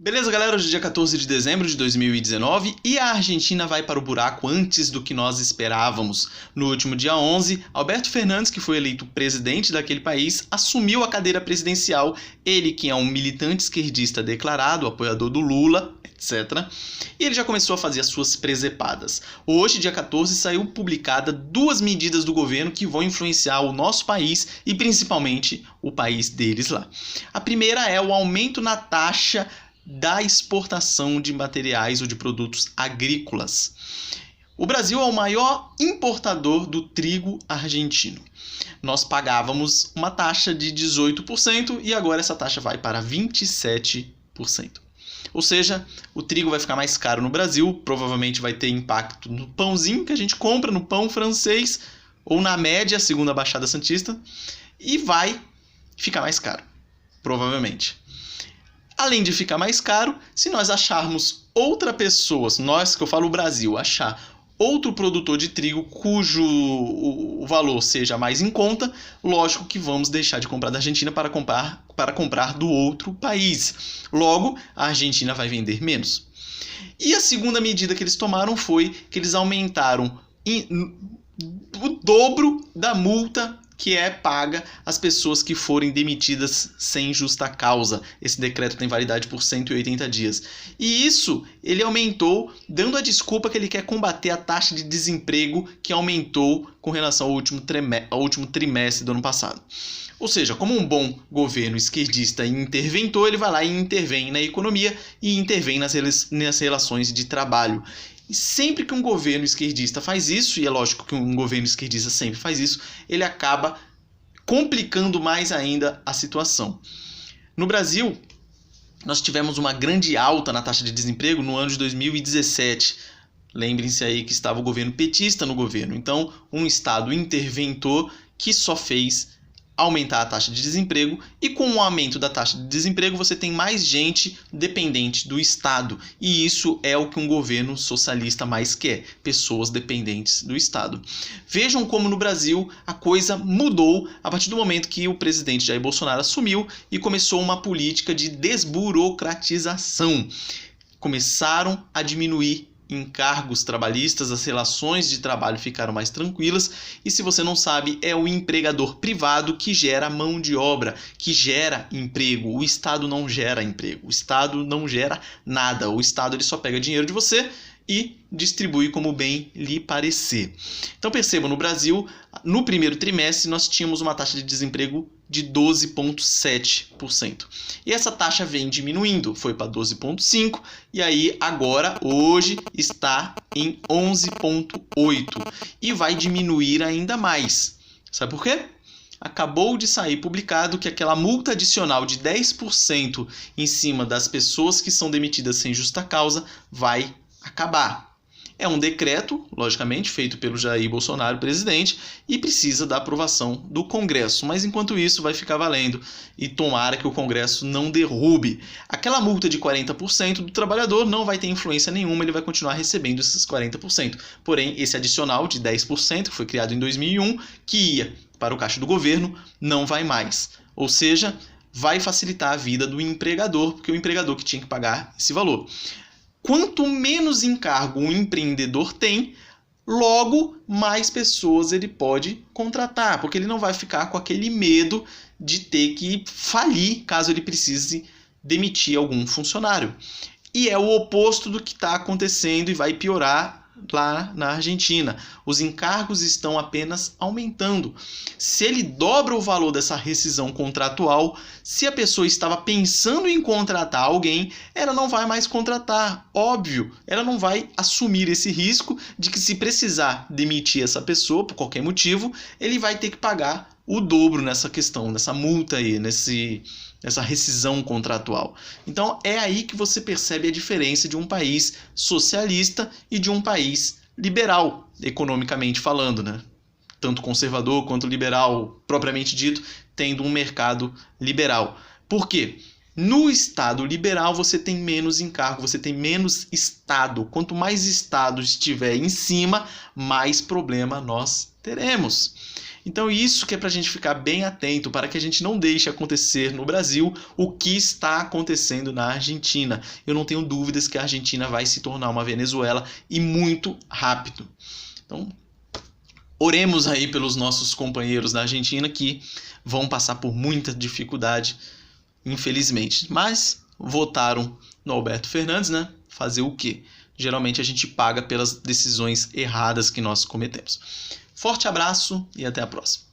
Beleza, galera? Hoje é dia 14 de dezembro de 2019 e a Argentina vai para o buraco antes do que nós esperávamos. No último dia 11, Alberto Fernandes, que foi eleito presidente daquele país, assumiu a cadeira presidencial, ele que é um militante esquerdista declarado, apoiador do Lula, etc. E ele já começou a fazer as suas presepadas. Hoje, dia 14, saiu publicada duas medidas do governo que vão influenciar o nosso país e principalmente o país deles lá. A primeira é o aumento na taxa da exportação de materiais ou de produtos agrícolas. O Brasil é o maior importador do trigo argentino. Nós pagávamos uma taxa de 18% e agora essa taxa vai para 27%. Ou seja, o trigo vai ficar mais caro no Brasil, provavelmente vai ter impacto no pãozinho que a gente compra, no pão francês, ou na média, segundo a Baixada Santista, e vai ficar mais caro, provavelmente. Além de ficar mais caro, se nós acharmos outra pessoa, nós que eu falo o Brasil, achar outro produtor de trigo cujo o valor seja mais em conta, lógico que vamos deixar de comprar da Argentina para comprar do outro país. Logo, a Argentina vai vender menos. E a segunda medida que eles tomaram foi que eles aumentaram o dobro da multa que é paga às pessoas que forem demitidas sem justa causa. Esse decreto tem validade por 180 dias. E isso ele aumentou, dando a desculpa que ele quer combater a taxa de desemprego que aumentou com relação ao último trimestre do ano passado. Ou seja, como um bom governo esquerdista e interventor, ele vai lá e intervém na economia e intervém nas relações de trabalho. E sempre que um governo esquerdista faz isso, e é lógico que um governo esquerdista sempre faz isso, ele acaba complicando mais ainda a situação. No Brasil, nós tivemos uma grande alta na taxa de desemprego no ano de 2017. Lembrem-se aí que estava o governo petista no governo. Então, um Estado interventor que só fez aumentar a taxa de desemprego, e com o aumento da taxa de desemprego você tem mais gente dependente do Estado, e isso é o que um governo socialista mais quer, pessoas dependentes do Estado. Vejam como no Brasil a coisa mudou a partir do momento que o presidente Jair Bolsonaro assumiu e começou uma política de desburocratização. Começaram a diminuir encargos trabalhistas, as relações de trabalho ficaram mais tranquilas, e se você não sabe, é o empregador privado que gera mão de obra, que gera emprego. O Estado não gera emprego, o Estado não gera nada, o Estado ele só pega dinheiro de você e distribui como bem lhe parecer. Então percebam, no Brasil, no primeiro trimestre nós tínhamos uma taxa de desemprego de 12,7%. E essa taxa vem diminuindo, foi para 12,5%, e aí agora, hoje, está em 11,8%. E vai diminuir ainda mais. Sabe por quê? Acabou de sair publicado que aquela multa adicional de 10% em cima das pessoas que são demitidas sem justa causa vai acabar. É um decreto, logicamente, feito pelo Jair Bolsonaro, presidente, e precisa da aprovação do Congresso. Mas enquanto isso vai ficar valendo, e tomara que o Congresso não derrube. Aquela multa de 40% do trabalhador não vai ter influência nenhuma, ele vai continuar recebendo esses 40%. Porém, esse adicional de 10%, que foi criado em 2001, que ia para o caixa do governo, não vai mais. Ou seja, vai facilitar a vida do empregador, porque é o empregador que tinha que pagar esse valor. Quanto menos encargo um empreendedor tem, logo mais pessoas ele pode contratar, porque ele não vai ficar com aquele medo de ter que falir caso ele precise demitir algum funcionário. E é o oposto do que está acontecendo e vai piorar lá na Argentina. Os encargos estão apenas aumentando. Se ele dobra o valor dessa rescisão contratual, se a pessoa estava pensando em contratar alguém, ela não vai mais contratar. Óbvio, ela não vai assumir esse risco de que, se precisar demitir essa pessoa por qualquer motivo, ele vai ter que pagar o dobro nessa questão, nessa multa aí, nessa rescisão contratual. Então é aí que você percebe a diferença de um país socialista e de um país liberal, economicamente falando, né? Tanto conservador quanto liberal, propriamente dito, tendo um mercado liberal. Por quê? No Estado liberal você tem menos encargo, você tem menos Estado. Quanto mais Estado estiver em cima, mais problema nós teremos. Então isso que é para a gente ficar bem atento, para que a gente não deixe acontecer no Brasil o que está acontecendo na Argentina. Eu não tenho dúvidas que a Argentina vai se tornar uma Venezuela e muito rápido. Então, oremos aí pelos nossos companheiros da Argentina que vão passar por muita dificuldade, infelizmente. Mas votaram no Alberto Fernandes, né? Fazer o quê? Geralmente a gente paga pelas decisões erradas que nós cometemos. Forte abraço e até a próxima.